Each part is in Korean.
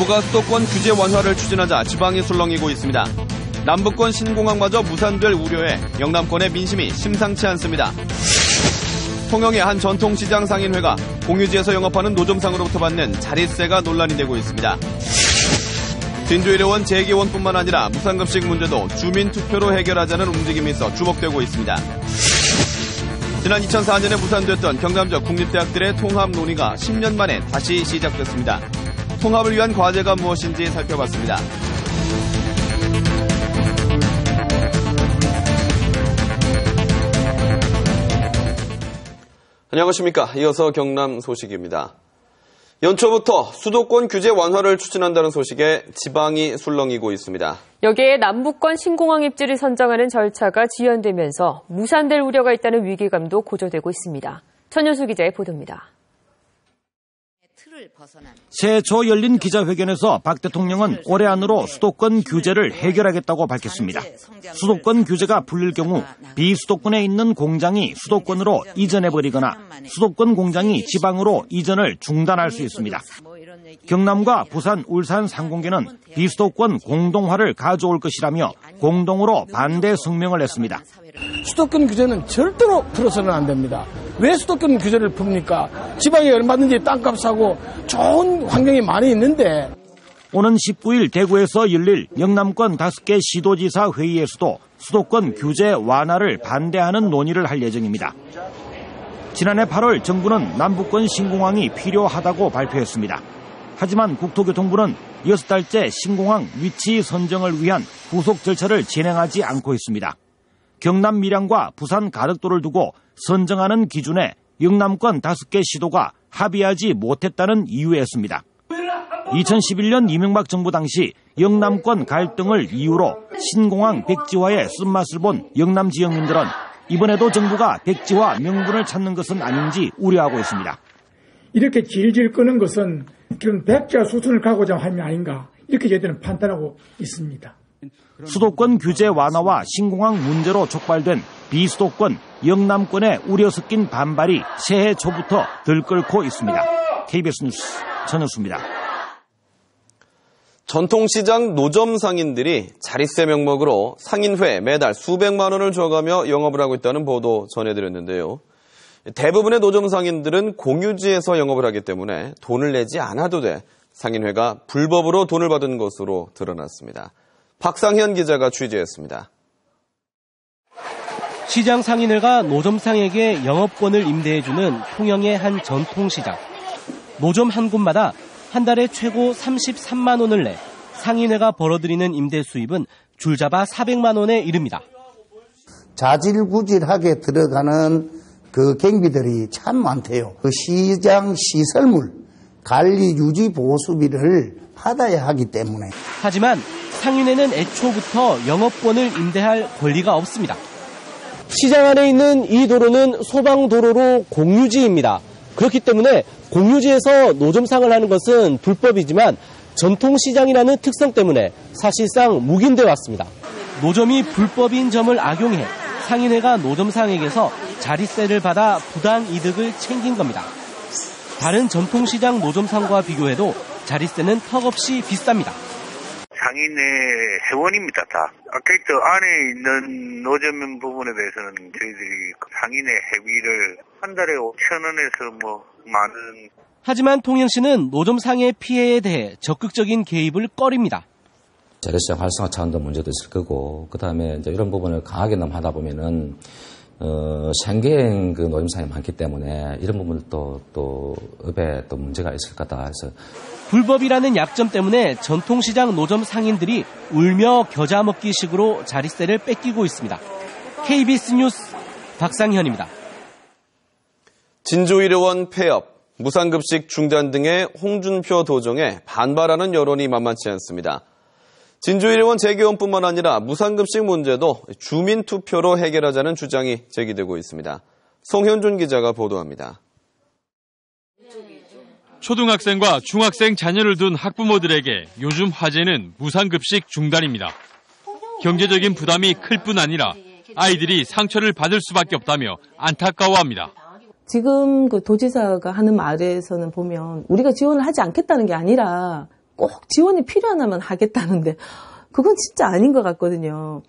정부가 수도권 규제 완화를 추진하자 지방이 술렁이고 있습니다. 남부권 신공항마저 무산될 우려에 영남권의 민심이 심상치 않습니다. 통영의 한 전통시장 상인회가 공유지에서 영업하는 노점상으로부터 받는 자릿세가 논란이 되고 있습니다. 진주일회원 재개원뿐만 아니라 무상급식 문제도 주민투표로 해결하자는 움직임이 있어 주목되고 있습니다. 지난 2004년에 무산됐던 경남적 국립대학들의 통합 논의가 10년 만에 다시 시작됐습니다. 통합을 위한 과제가 무엇인지 살펴봤습니다. 안녕하십니까. 이어서 경남 소식입니다. 연초부터 수도권 규제 완화를 추진한다는 소식에 지방이 술렁이고 있습니다. 여기에 남부권 신공항 입지를 선정하는 절차가 지연되면서 무산될 우려가 있다는 위기감도 고조되고 있습니다. 천효수 기자의 보도입니다. 새해 초 열린 기자회견에서 박 대통령은 올해 안으로 수도권 규제를 해결하겠다고 밝혔습니다. 수도권 규제가 풀릴 경우 비수도권에 있는 공장이 수도권으로 이전해버리거나 수도권 공장이 지방으로 이전을 중단할 수 있습니다. 경남과 부산, 울산 상공계는 비수도권 공동화를 가져올 것이라며 공동으로 반대 성명을 냈습니다. 수도권 규제는 절대로 풀어서는 안 됩니다. 왜 수도권 규제를 풉니까? 지방에 얼마든지 땅값 사고 좋은 환경이 많이 있는데. 오는 19일 대구에서 열릴 영남권 5개 시도지사 회의에서도 수도권 규제 완화를 반대하는 논의를 할 예정입니다. 지난해 8월 정부는 남부권 신공항이 필요하다고 발표했습니다. 하지만 국토교통부는 6달째 신공항 위치 선정을 위한 후속 절차를 진행하지 않고 있습니다. 경남 밀양과 부산 가덕도를 두고 선정하는 기준에 영남권 5개 시도가 합의하지 못했다는 이유였습니다. 2011년 이명박 정부 당시 영남권 갈등을 이유로 신공항 백지화에 쓴맛을 본 영남 지역민들은 이번에도 정부가 백지화 명분을 찾는 것은 아닌지 우려하고 있습니다. 이렇게 질질 끄는 것은 지금 백지화 수순을 가고자 함이 아닌가, 이렇게 저희들은 판단하고 있습니다. 수도권 규제 완화와 신공항 문제로 촉발된 비수도권, 영남권의 우려 섞인 반발이 새해 초부터 들끓고 있습니다. KBS 뉴스 전현수입니다. 전통시장 노점 상인들이 자릿세 명목으로 상인회 매달 수백만 원을 줘가며 영업을 하고 있다는 보도 전해드렸는데요. 대부분의 노점 상인들은 공유지에서 영업을 하기 때문에 돈을 내지 않아도 돼 상인회가 불법으로 돈을 받은 것으로 드러났습니다. 박상현 기자가 취재했습니다. 시장 상인회가 노점상에게 영업권을 임대해주는 통영의 한 전통시장. 노점 한 곳마다 한 달에 최고 33만 원을 내 상인회가 벌어들이는 임대 수입은 줄잡아 400만 원에 이릅니다. 자질구질하게 들어가는 그 경비들이 참 많대요. 그 시장 시설물 관리 유지 보수비를 받아야 하기 때문에. 하지만 상인회는 애초부터 영업권을 임대할 권리가 없습니다. 시장 안에 있는 이 도로는 소방도로로 공유지입니다. 그렇기 때문에 공유지에서 노점상을 하는 것은 불법이지만 전통시장이라는 특성 때문에 사실상 묵인돼 왔습니다. 노점이 불법인 점을 악용해 상인회가 노점상에게서 자릿세를 받아 부당 이득을 챙긴 겁니다. 다른 전통시장 노점상과 비교해도 자릿세는 턱없이 비쌉니다. 상인회 회원입니다, 다. 아케이트 안에 있는 노점 부분에 대해서는 저희들이 상인회 회비를 한 달에 5,000원에서 많은. 하지만 통영시는 노점상의 피해에 대해 적극적인 개입을 꺼립니다. 재래시장 활성화 차원도 문제도 있을 거고, 그 다음에 이제 이런 부분을 강하게 너무 하다 보면은, 생계형 그 노점상이 많기 때문에 이런 부분도 또 업에 또 문제가 있을 거다 해서. 불법이라는 약점 때문에 전통시장 노점 상인들이 울며 겨자 먹기식으로 자릿세를 뺏기고 있습니다. KBS 뉴스 박상현입니다. 진주일회원 폐업, 무상급식 중단 등의 홍준표 도정에 반발하는 여론이 만만치 않습니다. 진주일회원 재개원뿐만 아니라 무상급식 문제도 주민투표로 해결하자는 주장이 제기되고 있습니다. 송현준 기자가 보도합니다. 초등학생과 중학생 자녀를 둔 학부모들에게 요즘 화제는 무상급식 중단입니다. 경제적인 부담이 클 뿐 아니라 아이들이 상처를 받을 수밖에 없다며 안타까워합니다. 지금 그 도지사가 하는 말에서는 보면 우리가 지원을 하지 않겠다는 게 아니라 꼭 지원이 필요하다면 하겠다는데 그건 진짜 아닌 것 같거든요.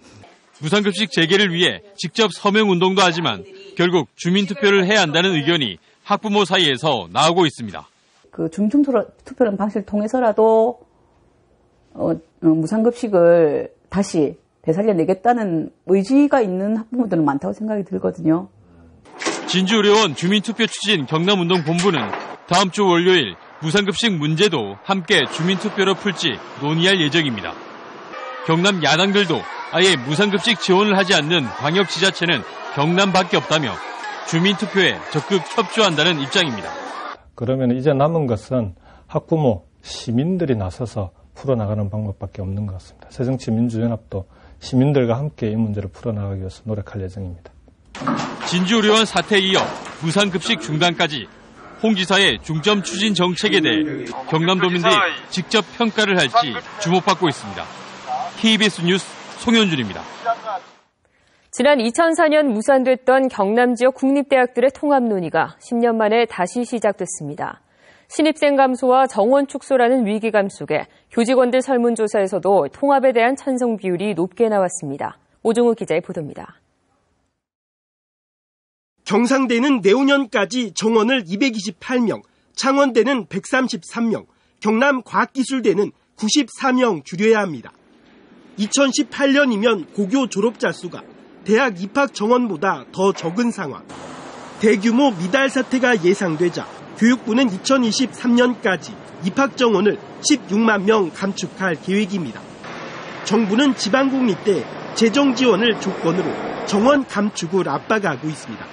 무상급식 재개를 위해 직접 서명운동도 하지만 결국 주민투표를 해야 한다는 의견이 학부모 사이에서 나오고 있습니다. 그 주민투표라는 방식을 통해서라도 무상급식을 다시 되살려내겠다는 의지가 있는 학부모들은 많다고 생각이 들거든요. 진주의료원 주민투표 추진 경남운동본부는 다음 주 월요일 무상급식 문제도 함께 주민투표로 풀지 논의할 예정입니다. 경남 야당들도 아예 무상급식 지원을 하지 않는 광역지자체는 경남밖에 없다며 주민투표에 적극 협조한다는 입장입니다. 그러면 이제 남은 것은 학부모, 시민들이 나서서 풀어나가는 방법밖에 없는 것 같습니다. 새정치민주연합도 시민들과 함께 이 문제를 풀어나가기 위해서 노력할 예정입니다. 진주의료원 사태에 이어 무상급식 중단까지 홍 지사의 중점 추진 정책에 대해 경남도민들이 직접 평가를 할지 주목받고 있습니다. KBS 뉴스 송현준입니다. 지난 2004년 무산됐던 경남 지역 국립대학들의 통합 논의가 10년 만에 다시 시작됐습니다. 신입생 감소와 정원 축소라는 위기감 속에 교직원들 설문조사에서도 통합에 대한 찬성 비율이 높게 나왔습니다. 오종우 기자의 보도입니다. 경상대는 내후년까지 정원을 228명, 창원대는 133명, 경남과학기술대는 94명 줄여야 합니다. 2018년이면 고교 졸업자 수가 대학 입학 정원보다 더 적은 상황. 대규모 미달 사태가 예상되자 교육부는 2023년까지 입학 정원을 16만 명 감축할 계획입니다. 정부는 지방국립대 재정 지원을 조건으로 정원 감축을 압박하고 있습니다.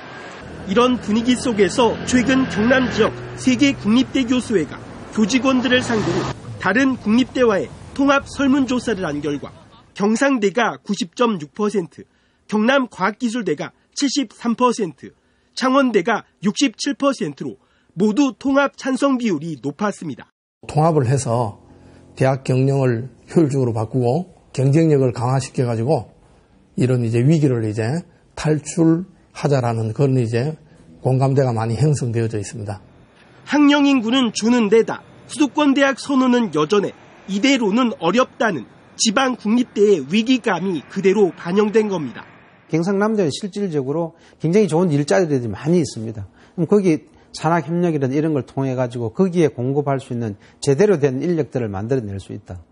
이런 분위기 속에서 최근 경남 지역 3개 국립대 교수회가 교직원들을 상대로 다른 국립대와의 통합 설문조사를 한 결과 경상대가 90.6%, 경남과학기술대가 73%, 창원대가 67%로 모두 통합 찬성 비율이 높았습니다. 통합을 해서 대학 경영을 효율적으로 바꾸고 경쟁력을 강화시켜가지고 이런 이제 위기를 이제 탈출하자라는 그런 이제 공감대가 많이 형성되어져 있습니다. 학령 인구는 주는 데다 수도권 대학 선호는 여전해 이대로는 어렵다는 지방 국립대의 위기감이 그대로 반영된 겁니다. 경상남도에 실질적으로 굉장히 좋은 일자리들이 많이 있습니다. 그럼 거기 산학협력이라든 이런 걸 통해 가지고 거기에 공급할 수 있는 제대로 된 인력들을 만들어낼 수 있다.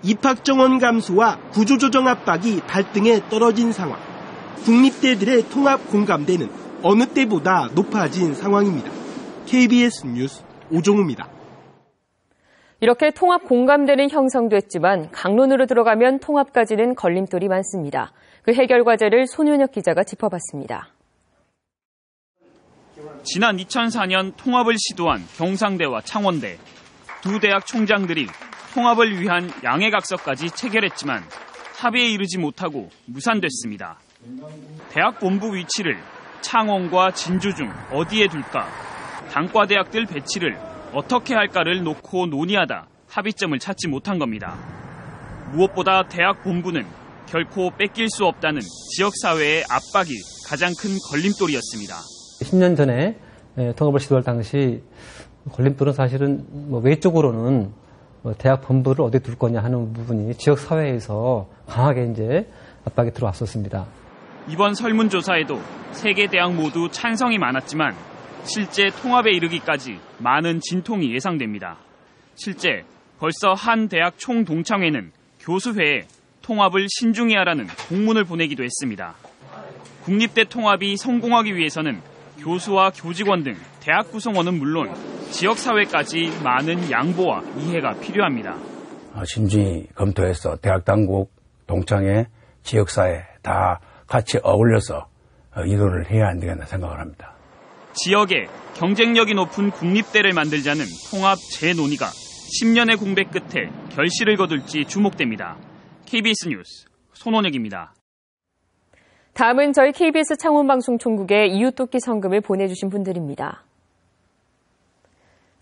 입학 정원 감소와 구조조정 압박이 발등에 떨어진 상황. 국립대들의 통합 공감대는 어느 때보다 높아진 상황입니다. KBS 뉴스 오종우입니다. 이렇게 통합 공감대는 형성됐지만 강론으로 들어가면 통합까지는 걸림돌이 많습니다. 그 해결 과제를 손윤혁 기자가 짚어봤습니다. 지난 2004년 통합을 시도한 경상대와 창원대. 두 대학 총장들이 통합을 위한 양해각서까지 체결했지만 합의에 이르지 못하고 무산됐습니다. 대학 본부 위치를 창원과 진주 중 어디에 둘까? 단과대학들 배치를 어떻게 할까를 놓고 논의하다 합의점을 찾지 못한 겁니다. 무엇보다 대학 본부는 결코 뺏길 수 없다는 지역사회의 압박이 가장 큰 걸림돌이었습니다. 10년 전에 통합을 시도할 당시 걸림돌은 사실은 외적으로는 대학 본부를 어디 둘 거냐 하는 부분이 지역사회에서 강하게 이제 압박이 들어왔었습니다. 이번 설문조사에도 3개 대학 모두 찬성이 많았지만 실제 통합에 이르기까지 많은 진통이 예상됩니다. 실제 벌써 한 대학 총동창회는 교수회에 통합을 신중히 하라는 공문을 보내기도 했습니다. 국립대 통합이 성공하기 위해서는 교수와 교직원 등 대학 구성원은 물론 지역사회까지 많은 양보와 이해가 필요합니다. 신중히 검토해서 대학 당국, 동창회, 지역사회 다 같이 어울려서 이도를 해야 안 되겠나 생각을 합니다. 지역에 경쟁력이 높은 국립대를 만들자는 통합 재논의가 10년의 공백 끝에 결실을 거둘지 주목됩니다. KBS 뉴스 손원혁입니다. 다음은 저희 KBS 창원방송총국에 이웃돕기 성금을 보내주신 분들입니다.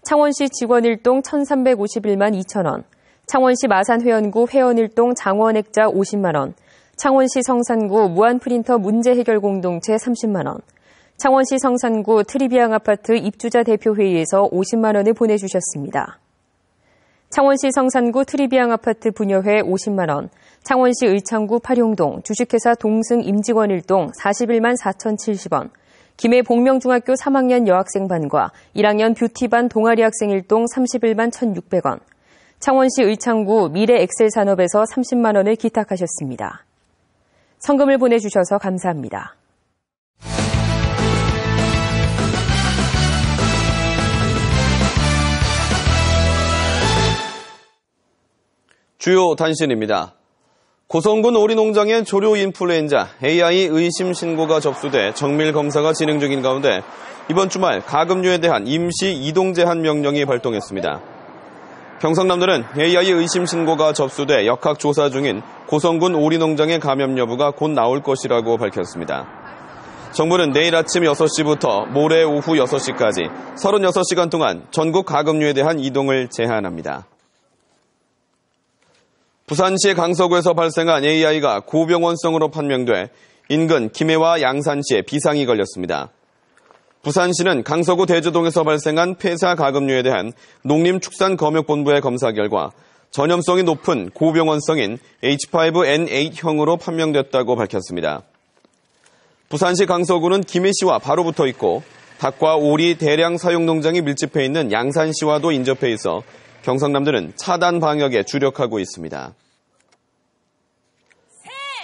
창원시 직원일동 1,351만 2천 원, 창원시 마산회원구 회원일동 장원액자 50만 원, 창원시 성산구 무한프린터 문제해결공동체 30만 원, 창원시 성산구 트리비앙 아파트 입주자 대표회의에서 50만 원을 보내주셨습니다. 창원시 성산구 트리비앙 아파트 분여회 50만 원, 창원시 의창구 파룡동 주식회사 동승 임직원 1동 41만 4,070원, 김해 복명중학교 3학년 여학생 반과 1학년 뷰티반 동아리 학생 1동 31만 1,600원, 창원시 의창구 미래엑셀산업에서 30만 원을 기탁하셨습니다. 성금을 보내주셔서 감사합니다. 주요 단신입니다. 고성군 오리농장의 조류 인플루엔자 AI 의심 신고가 접수돼 정밀 검사가 진행 중인 가운데 이번 주말 가금류에 대한 임시 이동 제한 명령이 발동했습니다. 경상남도는 AI 의심 신고가 접수돼 역학 조사 중인 고성군 오리농장의 감염 여부가 곧 나올 것이라고 밝혔습니다. 정부는 내일 아침 6시부터 모레 오후 6시까지 36시간 동안 전국 가금류에 대한 이동을 제한합니다. 부산시 강서구에서 발생한 AI가 고병원성으로 판명돼 인근 김해와 양산시에 비상이 걸렸습니다. 부산시는 강서구 대주동에서 발생한 폐사 가금류에 대한 농림축산검역본부의 검사 결과 전염성이 높은 고병원성인 H5N8형으로 판명됐다고 밝혔습니다. 부산시 강서구는 김해시와 바로 붙어 있고 닭과 오리 대량 사용 농장이 밀집해 있는 양산시와도 인접해 있어 경상남도는 차단 방역에 주력하고 있습니다.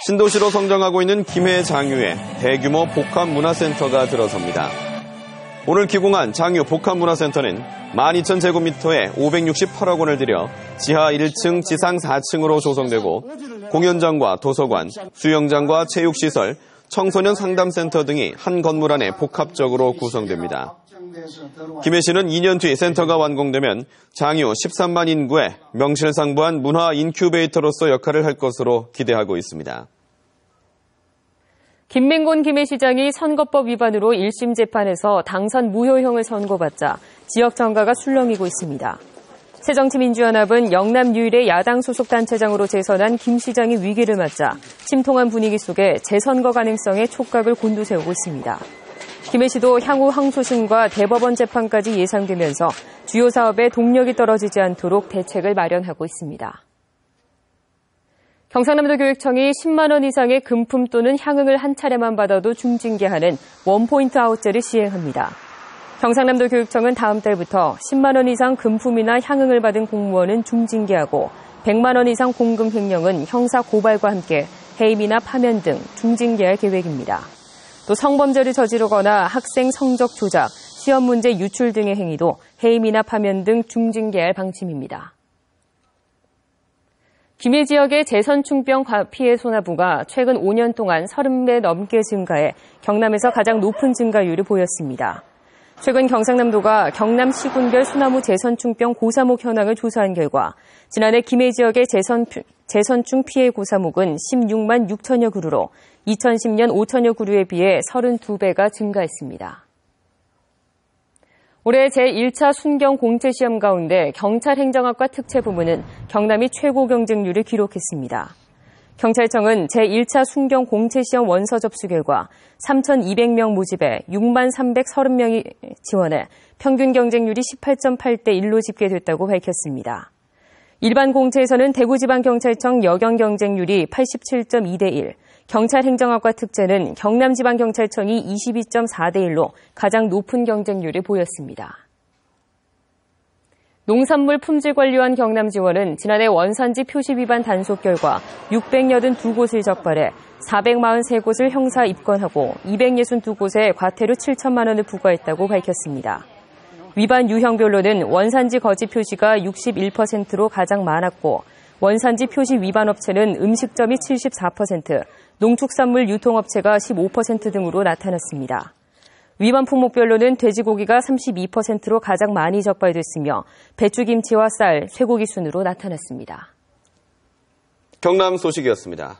신도시로 성장하고 있는 김해 장유에 대규모 복합문화센터가 들어섭니다. 오늘 기공한 장유 복합문화센터는 12,000제곱미터에 568억 원을 들여 지하 1층, 지상 4층으로 조성되고 공연장과 도서관, 수영장과 체육시설, 청소년 상담센터 등이 한 건물 안에 복합적으로 구성됩니다. 김해시는 2년 뒤 센터가 완공되면 장유 13만 인구의 명실상부한 문화 인큐베이터로서 역할을 할 것으로 기대하고 있습니다. 김맹곤 김해시장이 선거법 위반으로 1심 재판에서 당선 무효형을 선고받자 지역 정가가 술렁이고 있습니다. 새정치민주연합은 영남 유일의 야당 소속 단체장으로 재선한 김 시장이 위기를 맞자 침통한 분위기 속에 재선거 가능성에 촉각을 곤두세우고 있습니다. 김해 시도 향후 항소심과 대법원 재판까지 예상되면서 주요 사업에 동력이 떨어지지 않도록 대책을 마련하고 있습니다. 경상남도 교육청이 10만 원 이상의 금품 또는 향응을 한 차례만 받아도 중징계하는 원포인트 아웃제를 시행합니다. 경상남도 교육청은 다음 달부터 10만 원 이상 금품이나 향응을 받은 공무원은 중징계하고 100만 원 이상 공금 횡령은 형사 고발과 함께 해임이나 파면 등 중징계할 계획입니다. 또 성범죄를 저지르거나 학생 성적 조작, 시험 문제 유출 등의 행위도 해임이나 파면 등 중징계할 방침입니다. 김해 지역의 재선충병 피해 소나무가 최근 5년 동안 30배 넘게 증가해 경남에서 가장 높은 증가율을 보였습니다. 최근 경상남도가 경남 시군별 소나무 재선충병 고사목 현황을 조사한 결과 지난해 김해 지역의 재선충 피해 고사목은 16만 6천여 그루로 2010년 5천여 그루에 비해 32배가 증가했습니다. 올해 제1차 순경 공채시험 가운데 경찰행정학과 특채부문은 경남이 최고 경쟁률을 기록했습니다. 경찰청은 제1차 순경 공채시험 원서 접수 결과 3,200명 모집에 6만 330명이 지원해 평균 경쟁률이 18.8대 1로 집계됐다고 밝혔습니다. 일반 공채에서는 대구지방경찰청 여경 경쟁률이 87.2대 1, 경찰행정학과 특채는 경남지방경찰청이 22.4대 1로 가장 높은 경쟁률을 보였습니다. 농산물 품질관리원 경남지원은 지난해 원산지 표시 위반 단속 결과 682곳을 적발해 443곳을 형사 입건하고 262곳에 과태료 7천만 원을 부과했다고 밝혔습니다. 위반 유형별로는 원산지 거짓 표시가 61%로 가장 많았고 원산지 표시 위반 업체는 음식점이 74%, 농축산물 유통업체가 15% 등으로 나타났습니다. 위반 품목별로는 돼지고기가 32%로 가장 많이 적발됐으며 배추김치와 쌀, 쇠고기 순으로 나타났습니다. 경남 소식이었습니다.